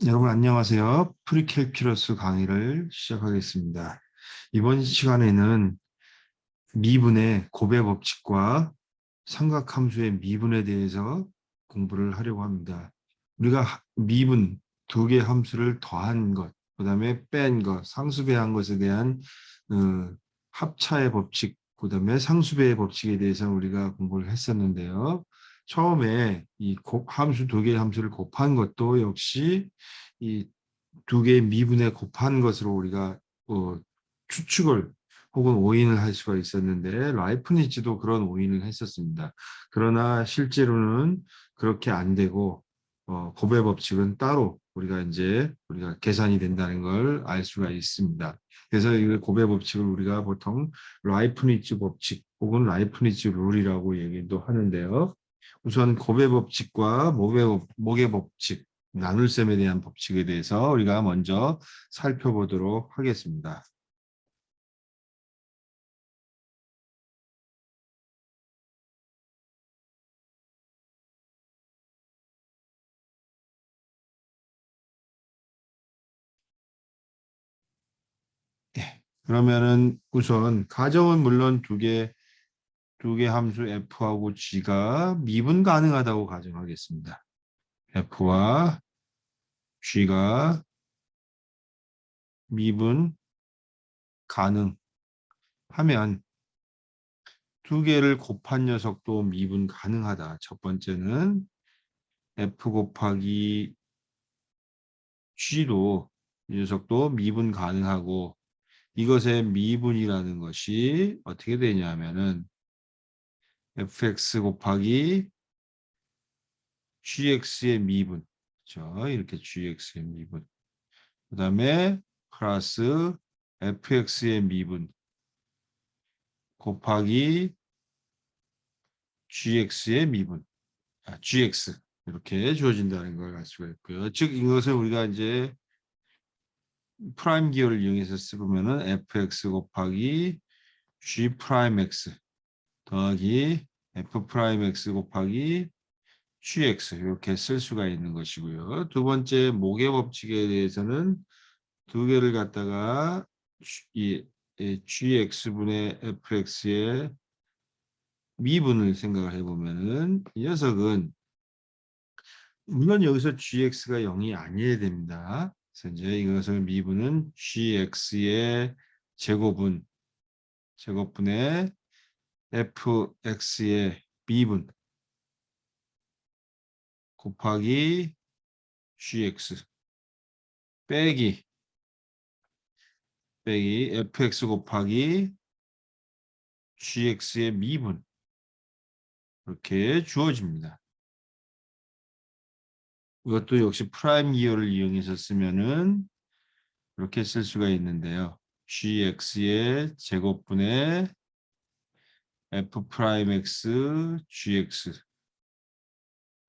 여러분 안녕하세요. 프리캘큘러스 강의를 시작하겠습니다. 이번 시간에는 미분의 곱의 법칙과 삼각함수의 미분에 대해서 공부를 하려고 합니다. 우리가 미분 두 개의 함수를 더한 것, 그 다음에 뺀 것, 상수배한 것에 대한 합차의 법칙, 그 다음에 상수배의 법칙에 대해서 우리가 공부를 했었는데요. 처음에 이 함수 두 개의 함수를 곱한 것도 역시 이 두 개의 미분에 곱한 것으로 우리가 추측을 혹은 오인을 할 수가 있었는데 라이프니츠도 그런 오인을 했었습니다. 그러나 실제로는 그렇게 안 되고 곱의 법칙은 따로 우리가 계산이 된다는 걸 알 수가 있습니다. 그래서 이 곱의 법칙을 우리가 보통 라이프니츠 법칙 혹은 라이프니츠 룰이라고 얘기도 하는데요. 우선 곱의 법칙과 목의 법칙, 나눗셈에 대한 법칙에 대해서 우리가 먼저 살펴보도록 하겠습니다. 예. 그러면은 우선 가정은 물론 두 개 함수 f하고 g가 미분 가능하다고 가정하겠습니다. f와 g가 미분 가능하면 두 개를 곱한 녀석도 미분 가능하다. 첫 번째는 f 곱하기 g도 이 녀석도 미분 가능하고 이것의 미분이라는 것이 어떻게 되냐면은 fx 곱하기 gx의 미분, 그렇죠? 이렇게 gx의 미분, 그 다음에 플러스 fx의 미분 곱하기 gx의 미분, gx 이렇게 주어진다는 걸 알 수가 있고요. 즉 이것을 우리가 이제 프라임 기호를 이용해서 쓰면은 fx 곱하기 g 프라임 x 더하기 f 프라임 x 곱하기 gx 이렇게 쓸 수가 있는 것이고요. 두 번째 목의 법칙에 대해서는 두 개를 갖다가 이 gx분의 fx의 미분을 생각을 해보면은 이 녀석은 물론 여기서 gx가 0이 아니어야 됩니다. 그래서 이제 이것을 미분은 gx의 제곱분의 fx의 미분 곱하기 gx 빼기 fx 곱하기 gx의 미분 이렇게 주어집니다. 이것도 역시 프라임 기호를 이용해서 쓰면은 이렇게 쓸 수가 있는데요. gx의 제곱분의 f 프라임 x gx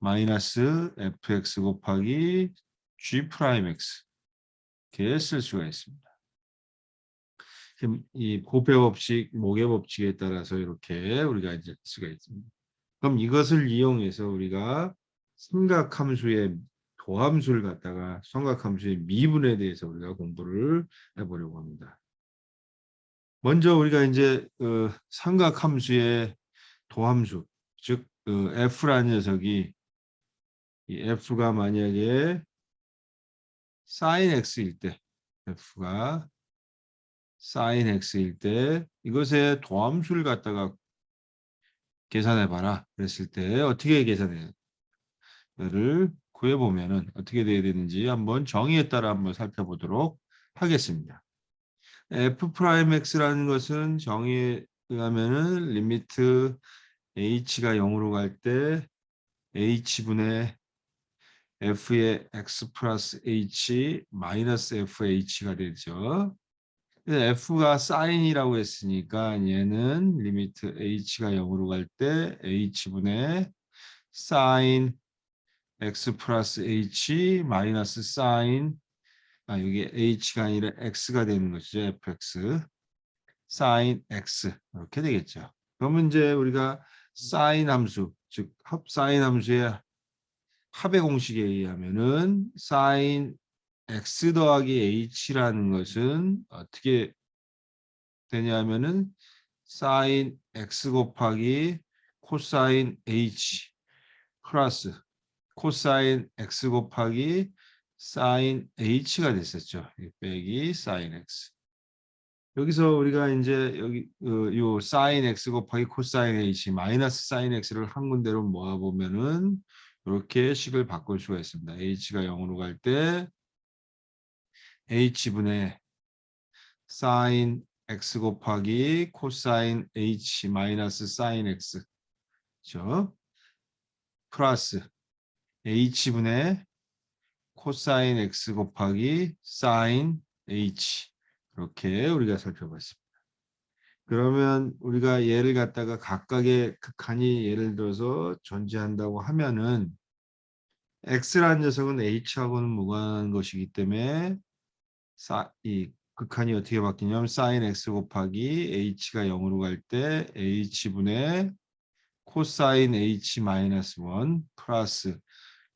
마이너스 fx 곱하기 g 프라임 x 이렇게 쓸 수가 있습니다. 이 곱의 법칙, 목의 법칙에 따라서 이렇게 우리가 이제 쓸 수가 있습니다. 그럼 이것을 이용해서 우리가 삼각함수의 도함수를 갖다가 삼각함수의 미분에 대해서 우리가 공부를 해보려고 합니다. 먼저 우리가 이제 삼각함수의 도함수, 즉 f라는 녀석이 이 f가 만약에 sin x일 때, f가 sin x일 때 이것의 도함수를 갖다가 계산해봐라 그랬을 때 어떻게 계산해요? 를 구해보면은 어떻게 돼야 되는지 한번 정의에 따라 한번 살펴보도록 하겠습니다. f 프라임 x라는 것은 정의에 의하면은 리미트 h가 0으로 갈 때 h분의 f의 x 플러스 h 마이너스 fh가 되죠. f가 사인이라고 했으니까 얘는 리미트 h가 0으로 갈 때 h분의 사인 x 플러스 h 마이너스 사인 여기 h가 아니라 x가 되는 것이죠. fx 사인 x 이렇게 되겠죠. 그러면 이제 우리가 사인 함수 즉 사인 함수의 합의 공식에 의하면은 사인 x 더하기 h라는 것은 어떻게 되냐면은 사인 x 곱하기 코사인 h 플러스 코사인 x 곱하기 사인 h가 됐었죠. 빼기 사인 x. 여기서 우리가 이제 여기 요 사인 x 곱하기 코사인 h 마이너스 사인 x를 한 군데로 모아 보면은 이렇게 식을 바꿀 수가 있습니다. h가 0으로 갈 때 h분의 사인 x 곱하기 코사인 h 마이너스 사인 x 그렇죠? 플러스 h분의 코사인 x 곱하기 사인 h 이렇게 우리가 살펴봤습니다. 그러면 우리가 얘를 갖다가 각각의 극한이 예를 들어서 존재한다고 하면은 x라는 녀석은 h하고는 무관한 것이기 때문에 이 극한이 어떻게 바뀌냐면 sin x 곱하기 h가 0으로 갈 때 h분의 코사인 h 마이너스 1 플러스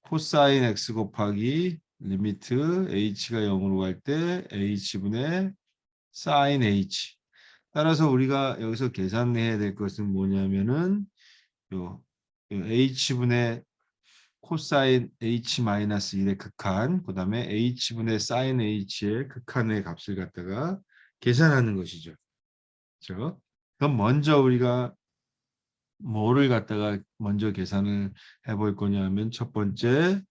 코사인 x 곱하기 리미트 h가 0으로 갈 때 h분의 sin h. 따라서 우리가 여기서 계산해야 될 것은 뭐냐면은 요 h분의 코사인 h 마이너스 1의 극한, 그 다음에 h분의 사인 h의 극한의 값을 갖다가 계산하는 것이죠. 그렇죠? 그럼 먼저 우리가 뭐를 갖다가 먼저 계산을 해볼 거냐면 첫 번째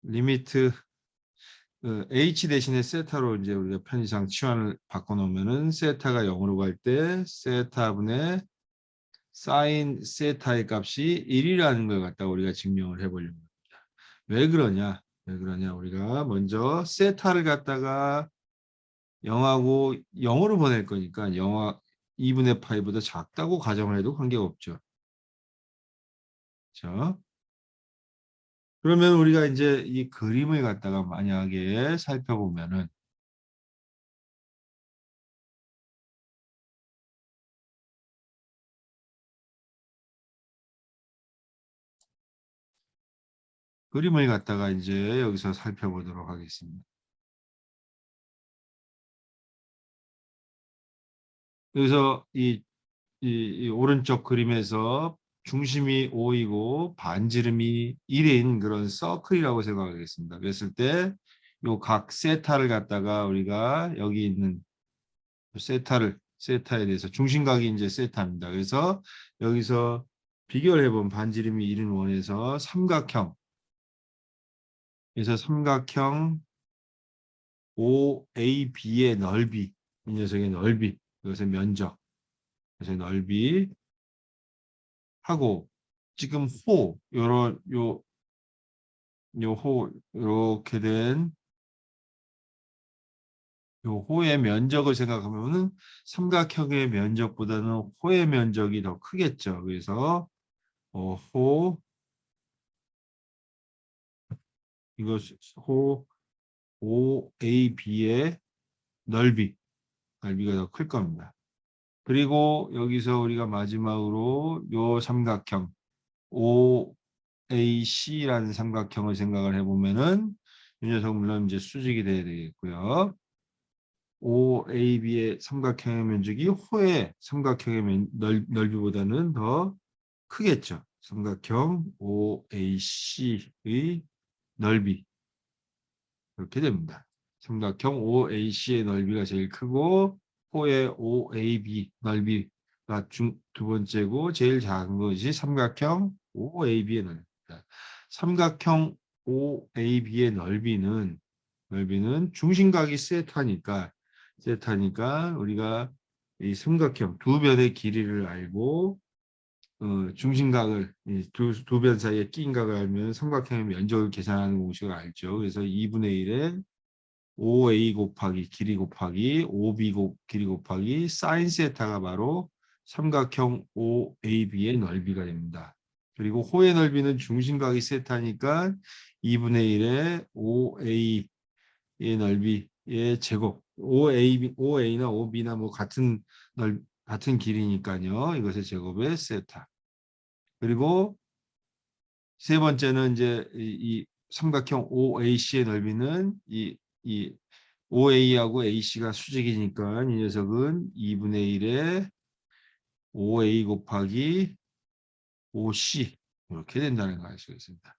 리미트 h 대신에 세타로 이제 우리가 편의상 치환을 바꿔놓으면은 세타가 0으로 갈 때 세타분의 사인 세타의 값이 1이라는 걸 갖다가 우리가 증명을 해보려고 합니다. 왜 그러냐? 왜 그러냐? 우리가 먼저 세타를 갖다가 0하고 0으로 보낼 거니까 0하 2분의 파이보다 작다고 가정을 해도 관계가 없죠. 자, 그러면 우리가 이제 이 그림을 갖다가 만약에 살펴보면은 그림을 갖다가 이제 여기서 살펴보도록 하겠습니다. 그래서 이 오른쪽 그림에서 중심이 5이고 반지름이 1인 그런 서클이라고 생각하겠습니다. 그랬을 때 요 각 세타를 갖다가 우리가 여기 있는 세타에 대해서 중심각이 이제 세타입니다. 그래서 여기서 비교를 해보면 반지름이 1인 원에서 삼각형 그래서 삼각형 OAB의 넓이 이 녀석의 넓이 이것의 면적 그래서 넓이 하고 지금 호 요런 요호 이렇게 된 요 호의 면적을 생각하면은 삼각형의 면적보다는 호의 면적이 더 크겠죠. 그래서 호 이것 호 OAB의 넓이가 더 클 겁니다. 그리고 여기서 우리가 마지막으로 요 삼각형 OAC라는 삼각형을 생각을 해보면은 이 녀석 물론 이제 수직이 돼야 되겠고요. OAB의 삼각형의 면적이 호의 삼각형의 넓이보다는 더 크겠죠. 삼각형 OAC의 넓이 이렇게 됩니다. 삼각형 OAC의 넓이가 제일 크고 호의 OAB 넓이가 두 번째고 제일 작은 것이 삼각형 OAB의 넓이입니다. 삼각형 OAB의 넓이는 중심각이 세타니까 우리가 이 삼각형 두 변의 길이를 알고 중심각을 두 변 사이에 끼인 각을 알면 삼각형의 면적을 계산하는 공식을 알죠. 그래서 2분의 1에 OA 곱하기 길이 곱하기 OB 길이 곱하기 사인 세타가 바로 삼각형 OAB의 넓이가 됩니다. 그리고 호의 넓이는 중심각이 세타니까 2분의 1에 OA의 넓이의 제곱 OA나 OB나 뭐 같은 길이니까요. 이것의 제곱의 세타. 그리고 세 번째는 이제 삼각형 OAC의 넓이는 이 OA하고 AC가 수직이니까 이 녀석은 2분의 1에 OA 곱하기 OC 이렇게 된다는 걸 알 수 있습니다.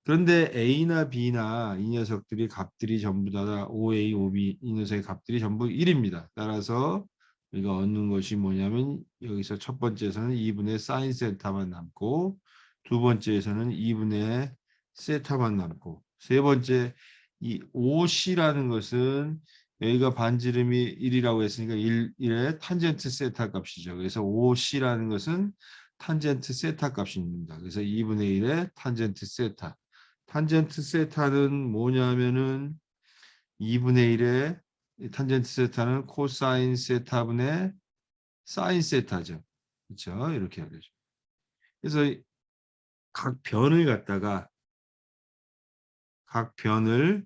그런데 A나 B나 이 녀석들이 값들이 전부 다 OA, OB 이 녀석의 값들이 전부 1입니다. 따라서 우리가 얻는 것이 뭐냐면 여기서 첫 번째에서는 2분의 사인 세타만 남고 두 번째에서는 2분의 세타만 남고 세 번째 이 OC라는 것은 여기가 반지름이 1이라고 했으니까 1의 탄젠트 세타 값이죠. 그래서 OC라는 것은 탄젠트 세타 값입니다. 그래서 2분의 1의 탄젠트 세타. 탄젠트 세타는 뭐냐면은 2분의 1의 탄젠트 세타는 코사인 세타분의 사인 세타죠. 그렇죠? 이렇게 해야 되죠. 그래서 각 변을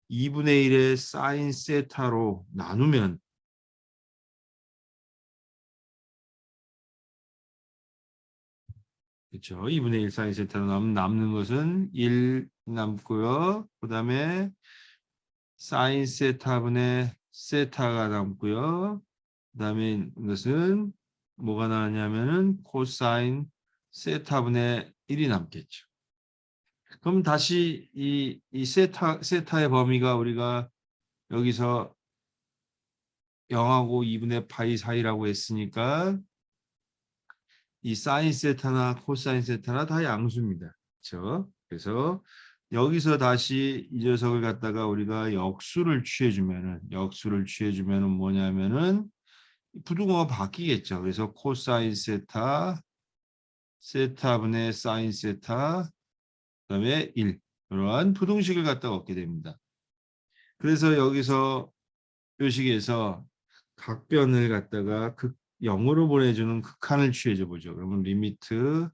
2분의 1의 사인 세타로 나누면 그렇죠. 2분의 1 사인 세타로 남는 것은 1 남고요. 그다음에 사인 세타분의 세타가 남고요. 그다음에 이것은 뭐가 나왔냐면은 코사인 세타분의 1이 남겠죠. 그럼 다시 이 세타의 범위가 우리가 여기서 0하고 2분의 파이 사이라고 했으니까 이 사인 세타나 코사인 세타나 다 양수입니다. 그렇죠? 그래서 여기서 다시 이 녀석을 갖다가 우리가 역수를 취해주면은 뭐냐면은 부등호가 바뀌겠죠. 그래서 코사인 세타, 세타분의 사인 세타, 그다음에 1 이러한 부등식을 갖다가 얻게 됩니다. 그래서 여기서 요식에서 각변을 갖다가 0으로 보내주는 극한을 취해줘 보죠. 그러면 리미트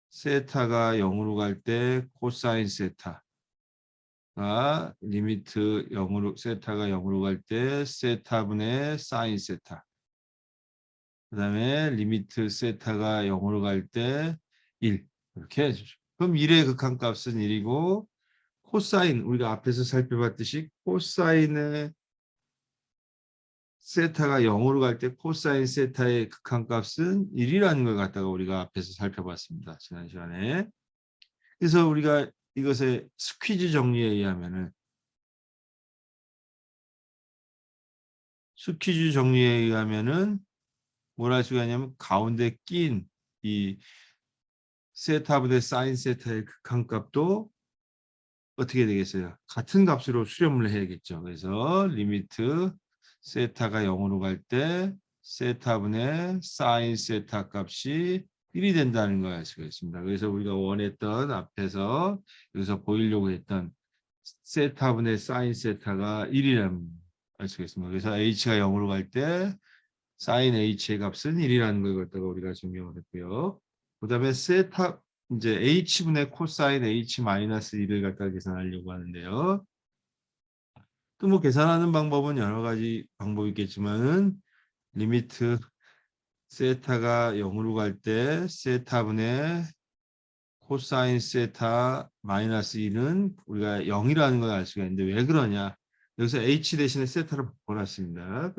세타가 0으로 갈 때 코사인 세타가 리미트 0으로 세타가 0으로 갈 때 세타분의 사인 세타. 그다음에 리미트 세타가 0으로 갈 때 1 이렇게 해주죠. 그럼 1의 극한값은 1이고 코사인 우리가 앞에서 살펴봤듯이 코사인의 세타가 0으로 갈 때 코사인 세타의 극한값은 1이라는 걸 갖다가 우리가 앞에서 살펴봤습니다. 지난 시간에. 그래서 우리가 이것의 스퀴즈 정리에 의하면은 뭘 할 수가 있냐면 가운데 낀 이 세타분의 사인 세타의 극한값도 어떻게 되겠어요? 같은 값으로 수렴을 해야겠죠. 그래서 리미트 세타가 0으로 갈 때 세타분의 사인 세타 값이 1이 된다는 걸 알 수가 있습니다. 그래서 우리가 원했던 앞에서 여기서 보이려고 했던 세타분의 사인 세타가 1이라는 알 수가 있습니다. 그래서 h가 0으로 갈 때 사인 h의 값은 1이라는 걸 갖다가 우리가 증명을 했고요. 그다음에 세타 이제 h분의 코사인 h 마이너스 1을 갖다 계산하려고 하는데요. 또 뭐 계산하는 방법은 여러 가지 방법이 있겠지만은 리미트 세타가 0으로 갈 때 세타분의 코사인 세타 마이너스 2는 우리가 0이라는 걸 알 수가 있는데 왜 그러냐? 여기서 h 대신에 세타를 바꿔놨습니다.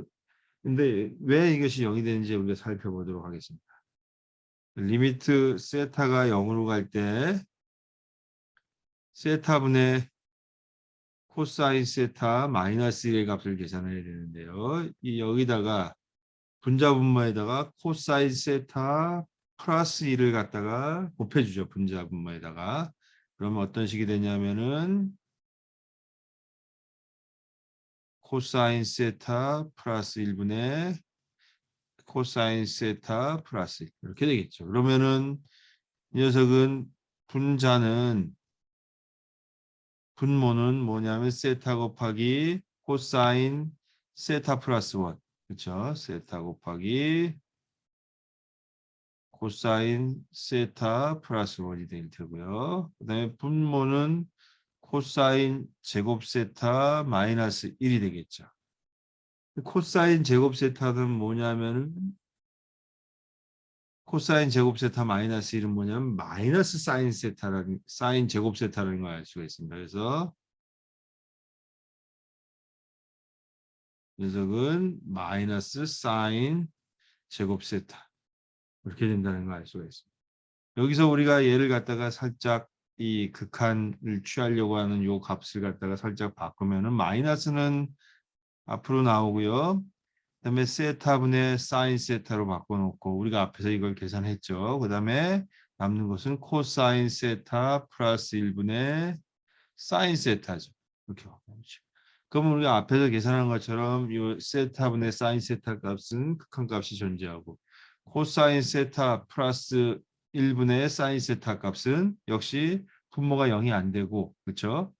근데 왜 이것이 0이 되는지 우리가 살펴보도록 하겠습니다. 리미트 세타가 0으로 갈 때 세타분의 코사인 세타 마이너스 1의 값을 계산해야 되는데요. 여기다가 분자분모에다가 코사인 세타 플러스 1을 갖다가 곱해주죠. 분자분모에다가. 그러면 어떤 식이 되냐면은 코사인 세타 플러스 1분의 코사인 세타 플러스 1 이렇게 되겠죠. 그러면은 이 녀석은 분모는 뭐냐면 세타 곱하기 코사인 세타 플러스 1 그렇죠? 세타 곱하기 코사인 세타 플러스 1이 될 테고요. 그 다음에 분모는 코사인 제곱 세타 마이너스 1이 되겠죠. 코사인 제곱 세타는 뭐냐면은 코사인 제곱 세타 마이너스 1은 뭐냐면 마이너스 사인 세타라는 사인 제곱 세타라는 걸 알 수가 있습니다. 그래서 녀석은 마이너스 사인 제곱 세타 이렇게 된다는 걸 알 수가 있습니다. 여기서 우리가 얘를 갖다가 살짝 이 극한을 취하려고 하는 요 값을 갖다가 살짝 바꾸면은 마이너스는 앞으로 나오고요. 그다음에 세타분의 사인 세타로 바꿔놓고 우리가 앞에서 이걸 계산했죠. 그다음에 남는 것은 코사인 세타 플러스 1분의 사인 세타죠. 이렇게 바꿔놓죠. 그러면 우리가 앞에서 계산한 것처럼 이 세타분의 사인 세타 값은 극한값이 존재하고 코사인 세타 플러스 1분의 사인 세타 값은 역시 분모가 0이 안 되고 그렇죠?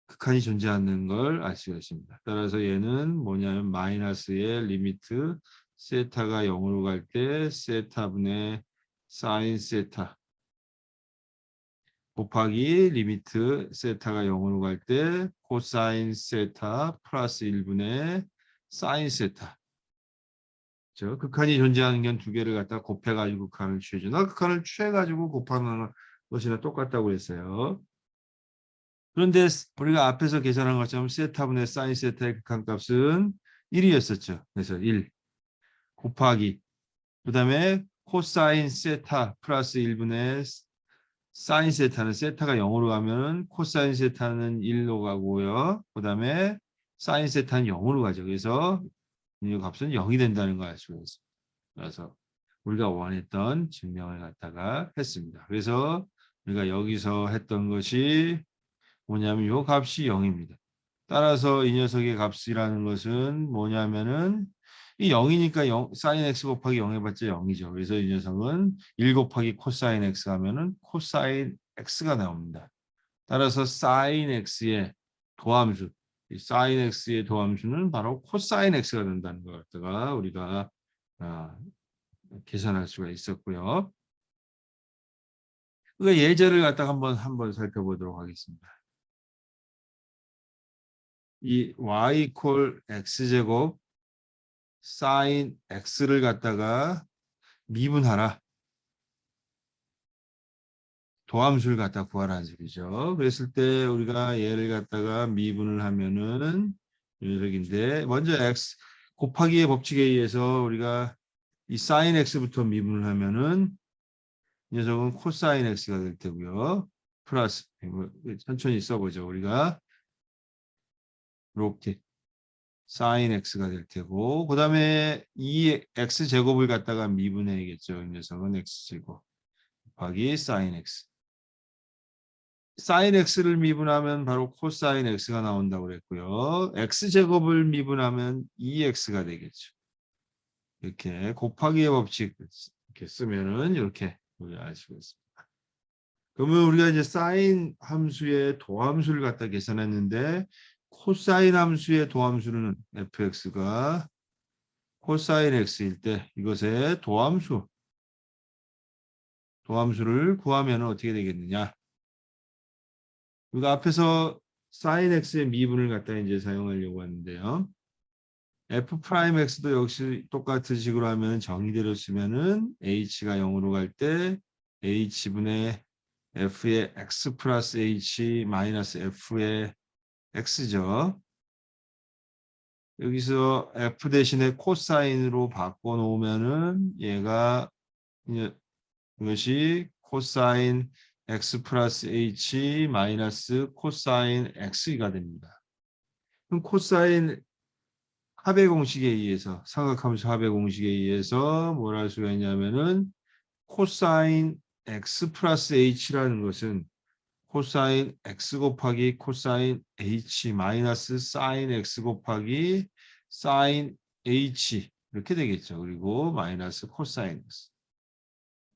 극한이 존재하는 걸 알 수가 있습니다. 따라서 얘는 뭐냐면 마이너스의 리미트 세타가 0으로 갈 때 세타분의 사인 세타 곱하기 리미트 세타가 0으로 갈 때 코사인 세타 플러스 1분의 사인 세타. 저 극한이 존재하는 건 두 개를 갖다 곱해가지고 극한을 취해줘. 나 극한을 취해가지고 곱하는 것이나 똑같다고 그랬어요. 그런데 우리가 앞에서 계산한 것처럼 세타분의 사인 세타의 극한값은 1이었었죠. 그래서 1 곱하기 그 다음에 코사인 세타 플러스 1분의 사인 세타는 세타가 0으로 가면 코사인 세타는 1로 가고요. 그 다음에 사인 세타는 0으로 가죠. 그래서 이 값은 0이 된다는 걸 알 수가 있습니다. 그래서 우리가 원했던 증명을 갖다가 했습니다. 그래서 우리가 여기서 했던 것이 뭐냐면 이 값이 0입니다. 따라서 이 녀석의 값이라는 것은 뭐냐면은 이 0이니까 0, 사인 x 곱하기 0 해봤자 0이죠. 그래서 이 녀석은 1 곱하기 코사인 x 하면은 코사인 x가 나옵니다. 따라서 사인 x의 도함수, 이 사인 x의 도함수는 바로 코사인 x가 된다는 것 갖다가 우리가 계산할 수가 있었고요. 그 예제를 갖다가 한번 살펴보도록 하겠습니다. 이 y 콜 x제곱 사인 x를 갖다가 미분하라. 도함수를 갖다 구하라는 소리죠. 그랬을 때 우리가 얘를 갖다가 미분을 하면은 녀석인데 먼저 x 곱하기의 법칙에 의해서 우리가 이 사인 x부터 미분을 하면은 이 녀석은 코사인 x가 될 테고요. 플러스 천천히 써보죠. 우리가 이렇게 사인 x가 될 테고 그 다음에 이 x 제곱을 갖다가 미분해야겠죠. 이 녀석은 x 제곱 곱하기 사인 x. 사인 x를 미분하면 바로 코사인 x가 나온다고 그랬고요. x 제곱을 미분하면 2x가 되겠죠. 이렇게 곱하기의 법칙 이렇게 쓰면은 이렇게 우리가 알 수가 있습니다. 그러면 우리가 이제 사인 함수의 도함수를 갖다 계산했는데 코사인 함수의 도함수는 fx가 코사인 x일 때 이것의 도함수를 구하면 어떻게 되겠느냐? 우리가 앞에서 사인 x의 미분을 갖다 이제 사용하려고 하는데요. f 프라임 x도 역시 똑같은 식으로 하면 정의대로 쓰면은 h가 0으로 갈 때 h분의 f의 x 플러스 h 마이너스 f의 x죠. 여기서 f 대신에 코사인으로 바꿔 놓으면은 얘가 이것이 코사인 x 플러스 h 마이너스 코사인 x가 됩니다. 그럼 코사인 합의 공식에 의해서 삼각함수 합의 공식에 의해서 뭘 할 수가 있냐면은 코사인 x 플러스 h라는 것은 코사인 x 곱하기 코사인 h 마이너스 사인 x 곱하기 사인 h 이렇게 되겠죠. 그리고 마이너스 코사인 x.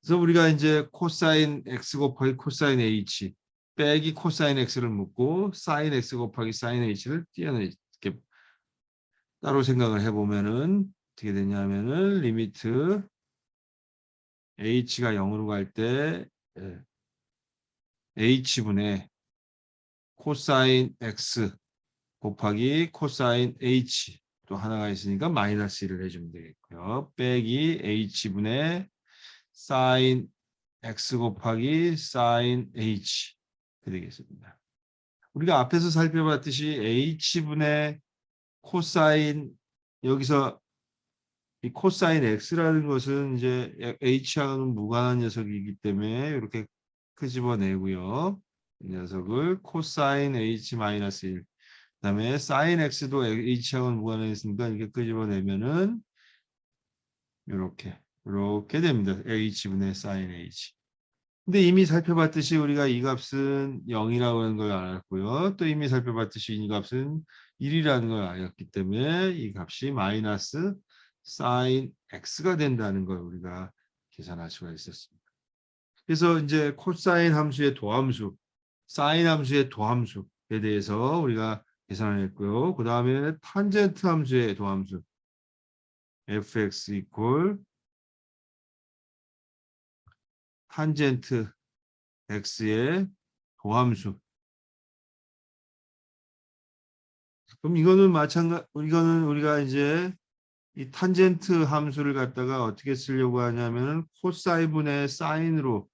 그래서 우리가 이제 코사인 x 곱하기 코사인 h 빼기 코사인 x를 묻고 사인 x 곱하기 사인 h를 띄어내 이렇게 따로 생각을 해보면은 어떻게 되냐면은 리미트 h가 0으로 갈 때 h분의 코사인 x 곱하기 코사인 h 또 하나가 있으니까 마이너스 1을 해주면 되겠고요. 빼기 h분의 sin x 곱하기 sin h 그 되겠습니다. 우리가 앞에서 살펴봤듯이 h분의 코사인 여기서 이 코사인 x라는 것은 이제 h하고는 무관한 녀석이기 때문에 이렇게 끄집어내고요. 이 녀석을 코사인 h 마이너스 1. 그다음에 sin x도 h하고는 무관했으니까 이렇게 끄집어내면은 이렇게 됩니다. h분의 sin h. 근데 이미 살펴봤듯이 우리가 이 값은 0이라고 하는 걸 알았고요. 또 이미 살펴봤듯이 이 값은 1이라는 걸 알았기 때문에 이 값이 마이너스 sin x가 된다는 걸 우리가 계산할 수가 있었습니다. 그래서 이제 코사인 함수의 도함수, 사인 함수의 도함수에 대해서 우리가 계산을 했고요. 그 다음에 탄젠트 함수의 도함수 fx 이퀄 탄젠트 x의 도함수. 그럼 이거는 이거는 우리가 이제 이 탄젠트 함수를 갖다가 어떻게 쓰려고 하냐면은 코사인분의 사인으로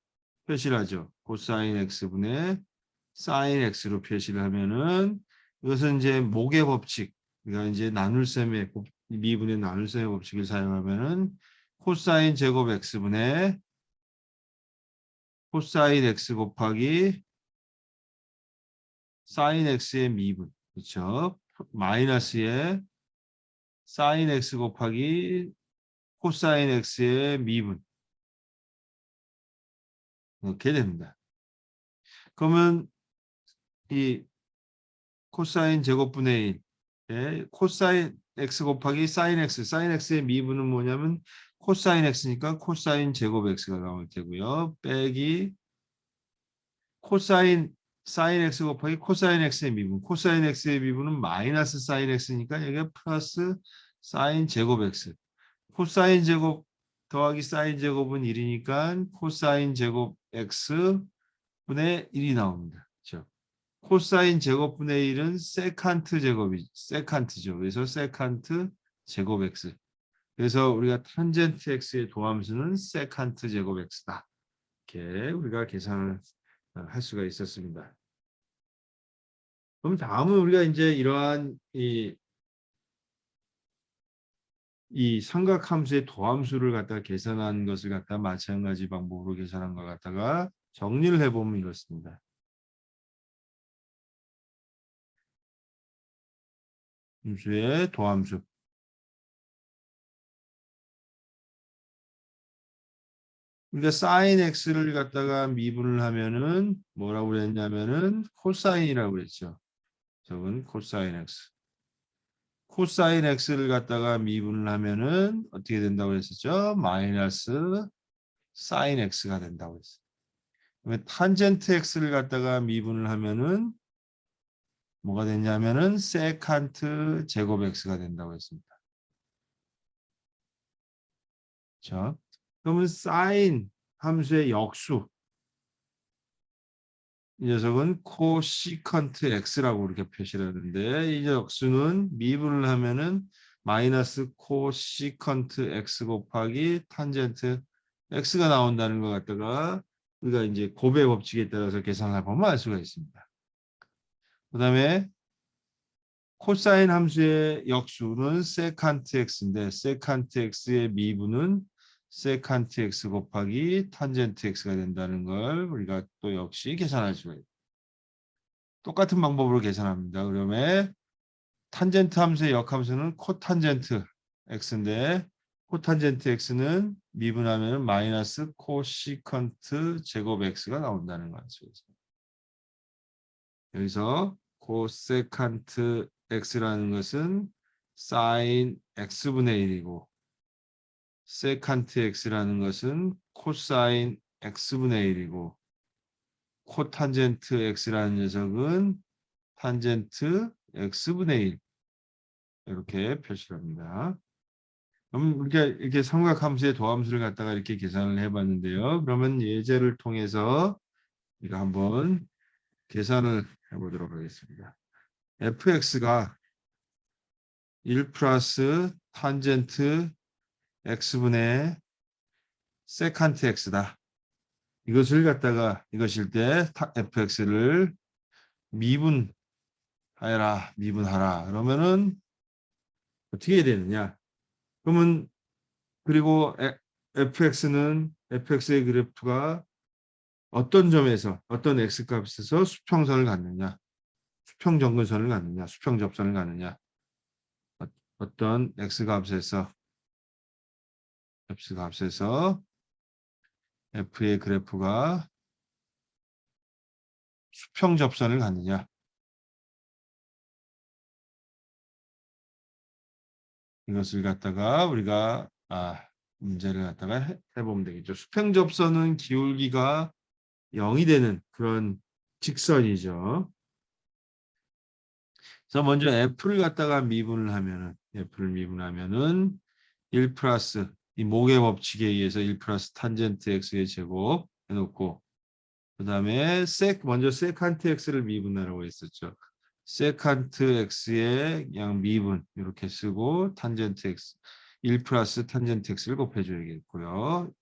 표시를 하죠. 코사인 x분의 사인 x로 표시를 하면은 이것은 이제 목의 법칙, 그러니까 이제 나눌셈의 미분의 나눌셈의 법칙을 사용하면은 코사인 제곱 x분의 코사인 x 곱하기 사인 x의 미분, 그렇죠? 마이너스의 사인 x 곱하기 코사인 x의 미분 이렇게 됩니다. 그러면 이 코사인 제곱분의 1, 예, 코사인 x 곱하기 사인 x, 사인 x의 미분은 뭐냐면 코사인 x니까 코사인 제곱 x가 나올 테고요. 빼기 코사인 사인 x 곱하기 코사인 x의 미분, 코사인 x의 미분은 마이너스 사인 x니까 여기가 플러스 사인 제곱 x. 코사인 제곱 더하기 사인 제곱은 1이니까 코사인 제곱 x 분의 1이 나옵니다. 그렇죠? 코사인 제곱분의 1은 세칸트 제곱이 세칸트죠. 그래서 세칸트 제곱 x. 그래서 우리가 탄젠트 x의 도함수는 세칸트 제곱 x다. 이렇게 우리가 계산을 할 수가 있었습니다. 그럼 다음은 우리가 이제 이러한 이 삼각함수의 도함수를 갖다가 계산한 것을 갖다 마찬가지 방법으로 계산한 것 갖다가 정리를 해보면 이렇습니다. 함수의 도함수. 우리가 sin x를 갖다가 미분을 하면은 뭐라고 그랬냐면은 코사인이라고 그랬죠. 저건 코사인 x. 코사인 x를 갖다가 미분을 하면은 어떻게 된다고 그랬었죠? 마이너스 sin x가 된다고 했어요. 그러면 탄젠트 x를 갖다가 미분을 하면은 뭐가 됐냐면은 세칸트 제곱 x가 된다고 했습니다. 자, 그러면 sin 함수의 역수 이 녀석은 코시컨트 x라고 이렇게 표시를 하는데 이 역수는 미분을 하면은 마이너스 코시컨트 x 곱하기 탄젠트 x가 나온다는 것 갖다가 우리가 이제 곱의 법칙에 따라서 계산을 보면 알 수가 있습니다. 그 다음에 코사인 함수의 역수는 세칸트 x인데 세칸트 x의 미분은 세칸트 x 곱하기 탄젠트 x가 된다는 걸 우리가 또 역시 계산할 수가 있습니다. 똑같은 방법으로 계산합니다. 그러면 탄젠트 함수의 역함수는 코탄젠트 x인데 코탄젠트 x는 미분하면 마이너스 코시컨트 제곱 x가 나온다는 거죠. 여기서 코세칸트 x라는 것은 사인 x분의 1이고 세칸트 x라는 것은 코사인 x분의 1이고 코탄젠트 x라는 녀석은 탄젠트 x분의 1 이렇게 표시합니다. 그럼 이렇게 삼각함수의 도함수를 갖다가 이렇게 계산을 해봤는데요. 그러면 예제를 통해서 우리가 한번 계산을 해보도록 하겠습니다. fx가 1 플러스 탄젠트 x분의 세칸트 x다. 이것을 갖다가 이것일 때 fx를 미분하라. 그러면은 어떻게 해야 되느냐? 그러면 그리고 fx의 그래프가 어떤 점에서 어떤 x값에서 수평선을 갖느냐? 수평정근선을 갖느냐? 수평접선을 갖느냐? 어떤 x값에서 f의 그래프가 수평접선을 갖느냐? 이것을 갖다가 우리가 문제를 갖다가 해보면 되겠죠. 수평접선은 기울기가 0이 되는 그런 직선이죠. 그래서 먼저 f를 갖다가 미분하면은 1 플러스 이 목의 법칙에 의해서 1 플러스 탄젠트 x의 제곱 해놓고 그 다음에 먼저 세칸트 x를 미분하라고 했었죠. 세칸트 x의 그냥 미분 이렇게 쓰고 탄젠트 x 1 플러스 탄젠트 x를 곱해줘야겠고요.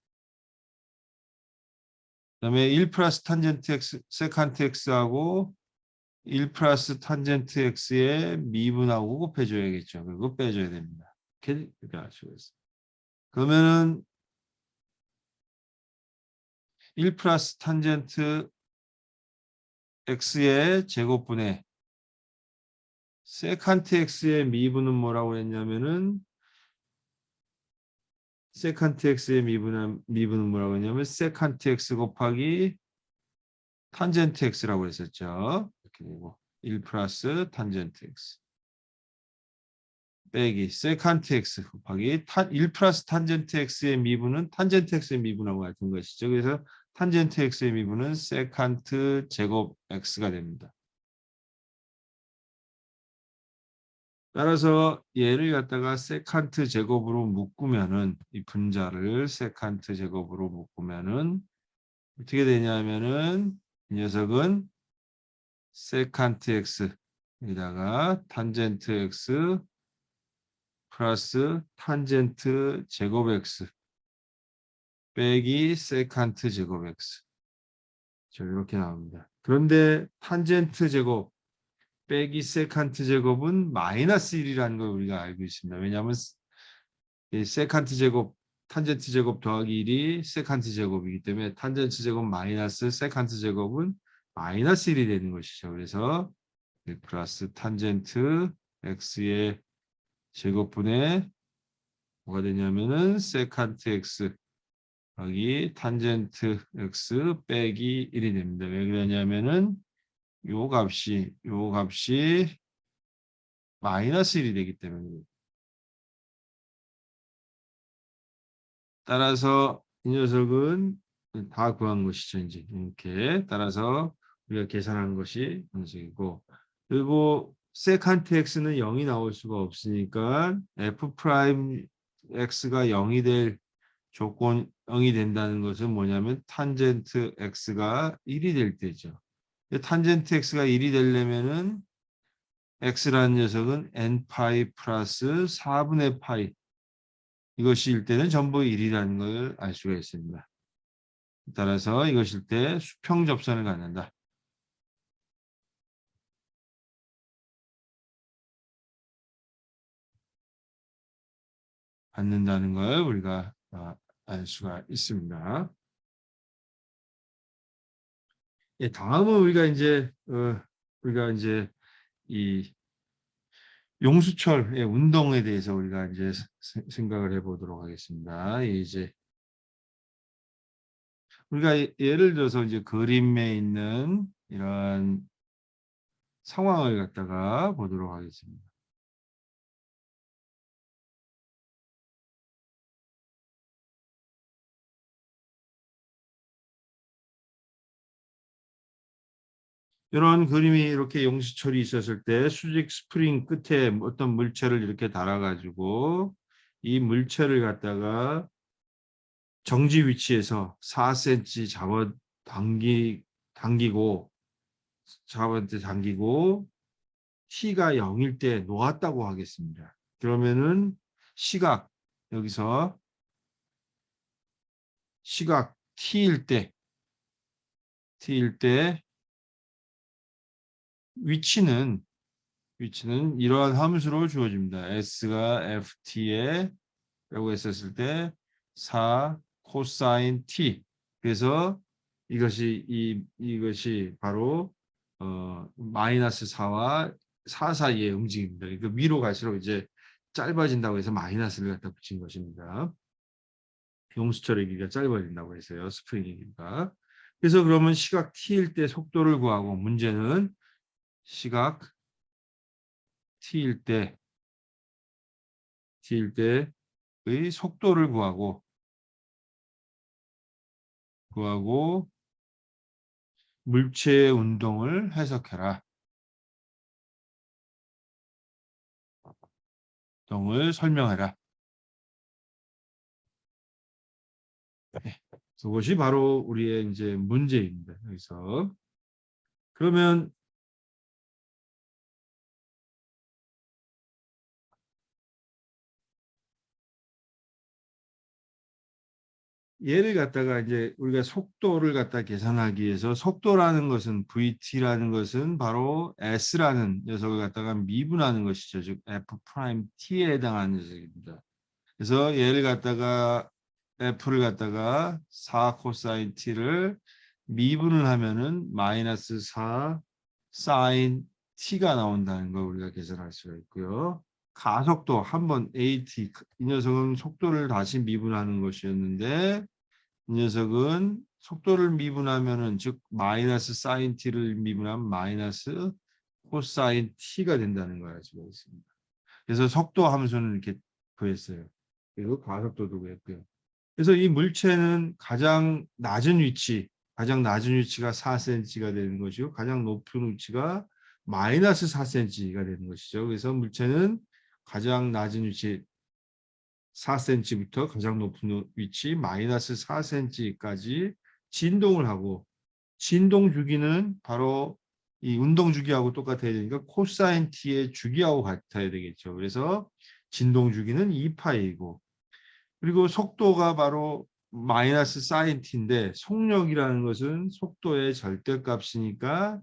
그 다음에 1 플러스 탄젠트 x 세칸트 x하고 1 플러스 탄젠트 x의 미분하고 곱해줘야겠죠. 그리고 빼줘야 됩니다. 이렇게 하시고 있어요. 그러면은 1 플러스 탄젠트 x의 제곱분의 세칸트 x의 미분은 뭐라고 했냐면은 세칸트 x의 미분은 뭐라고 했냐면 세칸트 x 곱하기 탄젠트 x라고 했었죠. 이렇게 되고 1 플러스 탄젠트 x 빼기 세칸트 x 곱하기 1 플러스 탄젠트 x의 미분은 탄젠트 x의 미분하고 같은 것이죠. 그래서 탄젠트 x의 미분은 세칸트 제곱 x가 됩니다. 따라서 얘를 갖다가 세칸트 제곱으로 묶으면은 이 분자를 세칸트 제곱으로 묶으면은 어떻게 되냐면은 이 녀석은 세칸트 x 여기다가 탄젠트 x 플러스 탄젠트 제곱 x 빼기 세칸트 제곱 x 이렇게 나옵니다. 그런데 탄젠트 제곱 빼기 세칸트 제곱은 마이너스 1이라는 걸 우리가 알고 있습니다. 왜냐하면 이 세칸트 제곱, 탄젠트 제곱 더하기 1이 세칸트 제곱이기 때문에 탄젠트 제곱 마이너스 세칸트 제곱은 마이너스 1이 되는 것이죠. 그래서 1 플러스 탄젠트 x의 제곱분의 뭐가 되냐면은 세칸트 x 더하기 탄젠트 x 빼기 1이 됩니다. 왜 그러냐면은 요 값이 마이너스 1이 되기 때문에 따라서 이 녀석은 다 구한 것이죠. 이제 이렇게 따라서 우리가 계산한 것이 녀석이고 그리고 세칸트 x는 0이 나올 수가 없으니까 f 프라임 x가 0이 될 조건 0이 된다는 것은 뭐냐면 탄젠트 x가 1이 될 때죠. 탄젠트 x가 1이 되려면은 x라는 녀석은 n파이 플러스 4분의 파이 이것일 때는 전부 1이라는 걸 알 수가 있습니다. 따라서 이것일 때 수평 접선을 갖는다. 갖는다는 걸 우리가 알 수가 있습니다. 예, 다음은 우리가 이제 이 용수철의 운동에 대해서 우리가 이제 생각을 해보도록 하겠습니다. 이제 우리가 예를 들어서 이제 그림에 있는 이런 상황을 갖다가 보도록 하겠습니다. 이런 그림이 이렇게 용수철이 있었을 때 수직 스프링 끝에 어떤 물체를 이렇게 달아가지고 이 물체를 갖다가 정지 위치에서 4cm 당기고 t가 0일 때 놓았다고 하겠습니다. 그러면은 시각 여기서 시각 t일 때 위치는 이러한 함수로 주어집니다. s가 ft에 라고 했었을 때 4 코사인 t. 그래서 이것이 바로 마이너스 4와 4 사이의 움직임입니다. 그러니까 위로 갈수록 이제 짧아진다고 해서 마이너스를 갖다 붙인 것입니다. 용수철의 길이가 짧아진다고 해서요. 스프링의 길이가. 그래서 그러면 시각 t일 때 속도를 구하고 문제는 시각 t일 때의 속도를 구하고 물체의 운동을 해석해라. 운동을 설명해라. 네. 그것이 바로 우리의 이제 문제입니다. 여기서 그러면 얘를 갖다가 이제 우리가 속도를 갖다 계산하기 위해서 속도라는 것은 vt라는 것은 바로 s라는 녀석을 갖다가 미분하는 것이죠. 즉 f 프라임 t에 해당하는 녀석입니다. 그래서 얘를 갖다가 f를 갖다가 4 코사인 t를 미분을 하면은 마이너스 4 사인 t가 나온다는 걸 우리가 계산할 수가 있고요. 가속도 한번 at 이 녀석은 속도를 다시 미분하는 것이었는데 이 녀석은 속도를 미분하면은 즉 마이너스 사인 t를 미분하면 마이너스 코사인 t가 된다는 걸 알 수가 있습니다. 그래서 속도 함수는 이렇게 구했어요. 그리고 가속도도 구했고요. 그래서 이 물체는 가장 낮은 위치가 4cm가 되는 것이고 가장 높은 위치가 마이너스 4cm가 되는 것이죠. 그래서 물체는 가장 낮은 위치 4cm부터 가장 높은 위치 마이너스 4cm까지 진동을 하고 진동 주기는 바로 이 운동 주기하고 똑같아야 되니까 코사인 t의 주기하고 같아야 되겠죠. 그래서 진동 주기는 2파이고 그리고 속도가 바로 마이너스 사인 t인데 속력이라는 것은 속도의 절대값이니까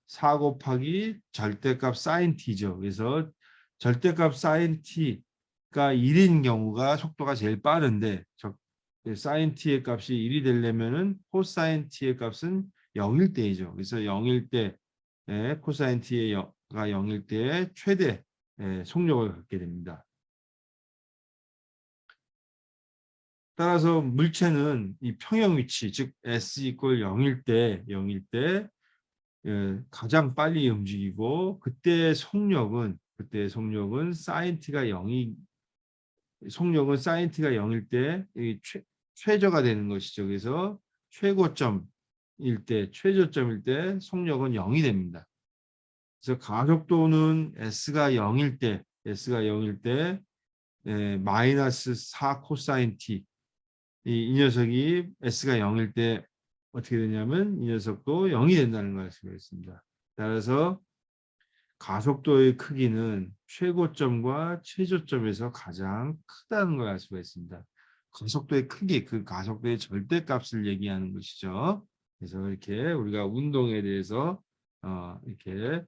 4 곱하기 절대값 사인 t죠. 그래서 절대값 사인 t가 1인 경우가 속도가 제일 빠른데 사인 t의 값이 1이 되려면은 코사인 t의 값은 0일 때이죠. 그래서 0일 때 코사인 t가 0일 때 최대 속력을 갖게 됩니다. 따라서 물체는 이 평형 위치 즉 s 이퀄 0일 때 가장 빨리 움직이고 그때 속력은 사인 t가 0이 속력은 사인 t가 0일 때 최저가 되는 것이죠. 그래서 최저점일 때 속력은 0이 됩니다. 그래서 가속도는 s가 0일 때 마이너스 4 코사인 t 이 녀석이 s가 0일 때 어떻게 되냐면 이 녀석도 0이 된다는 걸 알 수가 있습니다. 따라서 가속도의 크기는 최고점과 최저점에서 가장 크다는 걸 알 수가 있습니다. 가속도의 크기, 그 가속도의 절대값을 얘기하는 것이죠. 그래서 이렇게 우리가 운동에 대해서 이렇게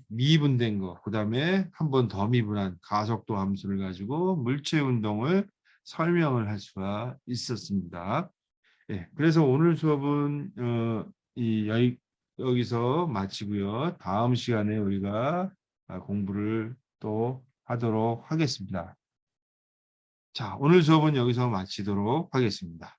미분된 거, 그 다음에 한 번 더 미분한 가속도 함수를 가지고 물체 운동을 설명을 할 수가 있었습니다. 예, 그래서 오늘 수업은 여기서 마치고요. 다음 시간에 우리가 공부를 또 하도록 하겠습니다. 자, 오늘 수업은 여기서 마치도록 하겠습니다.